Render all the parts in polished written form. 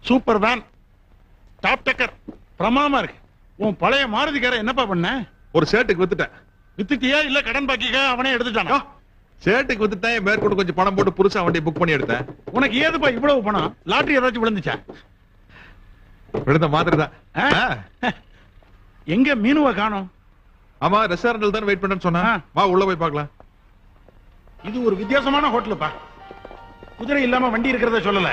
Super van, top டக்கர், பிரமாமா இருக்கு. உன் பழைய மாருதிக்கார என்னப்பா பண்ண? ஒரு ஷர்ட்டுக்கு வித்துட்டேன். வித்துட்டியா இல்ல கடன் பாக்கிக்கா அவனே எடுத்துட்டானா? ஷர்ட்டுக்கு வித்துட்டேன், மேற்கொண்டு கொஞ்சம் பணம் போட்டு புதுசா வண்டியை புக் பண்ணி எடுத்தேன். உனக்கு ஏதுப்பா இவ்வளவு பணம்? லாட்டரி ஏதாச்சும் விழுந்துச்சா? விழுந்த மாதிரி தான். எங்க மீனுவ காணோம்? ஆமா, ரெஸ்டாரண்ட்ல தான் வெயிட் பண்ணேன்னு சொன்னா. வா உள்ள போய் பார்க்கலாம். இது ஒரு வித்தியாசமான ஹோட்டலுப்பா. குதிரை இல்லாம வண்டி இருக்கிறத சொல்லல.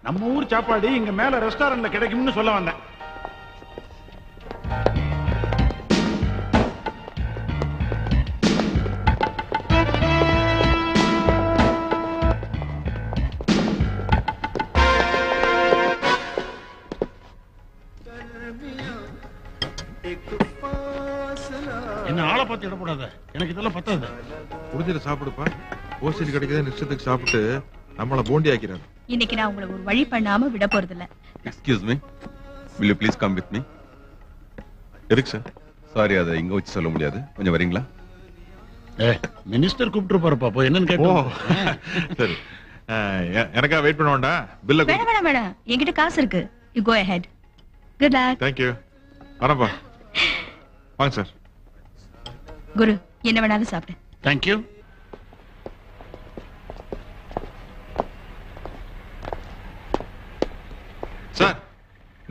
நம்ம ஊர் சாப்பாடு இங்க மேல ரெஸ்டாரண்ட்ல கிடைக்கும்னு சொல்ல வந்தேன். என்ன ஆளை பார்த்து இடப்படாத, எனக்கு இதெல்லாம் பத்தாது. குடிஞ்சிட்டு சாப்பிடுப்பா. ஓசிடி கிடைக்குது நிச்சயத்துக்கு சாப்பிட்டு நம்மள போண்டி ஆக்கிறாரு. இன்னைக்கு நான் உங்களை ஒரு வழி பண்ணாம விட போறது இல்ல. Excuse me, will you please come with me? எதுக்கு சார்? சாரி, அதை இங்க வச்சு சொல்ல முடியாது, கொஞ்சம் வரீங்களா? மினிஸ்டர் கூப்பிட்டு போறப்பா, போய் என்னன்னு கேட்டோம். சரி, எனக்கா வெயிட் பண்ண வேண்டாம். பில்ல வேணாம் வேணாம் வேணாம், என்கிட்ட காசு இருக்கு. You go ahead. Good luck. Thank you. வரப்பா. வாங்க சார். குரு, என்ன வேணாலும் சாப்பிடு. தேங்க்யூ. சார்,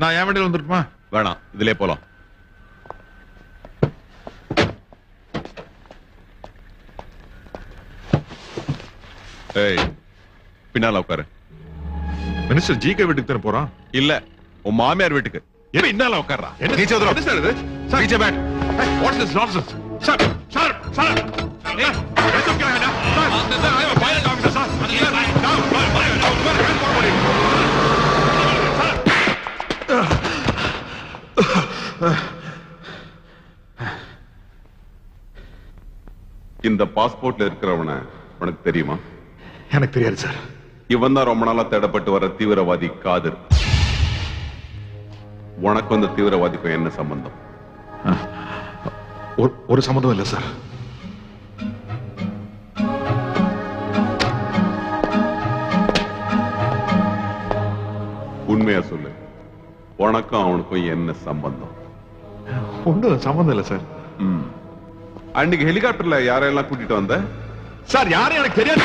நான் என் வண்டியில் வந்துட்டுமா? வேணாம், இதுலயே போலாம். ஏய், பின்னால உட்காரு. மினிஸ்டர் ஜிகே வீட்டுக்கு தானே போறோம்? இல்ல, உன் மாமியார் வீட்டுக்கு. பின்னால உட்கார்றா. நீச்ச உதரம். என்ன சார் இது? சார், நீச்ச பேட். What's this nonsense? Sir, sir, sir. ஏய், என்ன கேக்குறா? Sir, I am pilot officer sir. இந்த பாஸ்போர்ட்ல இருக்கிறவன உனக்கு தெரியுமா? எனக்கு தெரியாது சார். இவன் தான் ரொம்ப நாளா தேடப்பட்டு வர தீவிரவாதி காதர். உனக்கு அந்த தீவிரவாதிக்கும் என்ன சம்பந்தம்? ஒரு சம்பந்தம் இல்ல சார். உண்மையா சொல்லு, உனக்கும் அவனுக்கும் என்ன சம்பந்தம்? ஒன்றும் சம்பந்தம் இல்ல சார். அன்னைக்கு ஹெலிகாப்டர்ல யாரெல்லாம் கூட்டிட்டு வந்த? சார், யாரும் எனக்கு தெரியாது.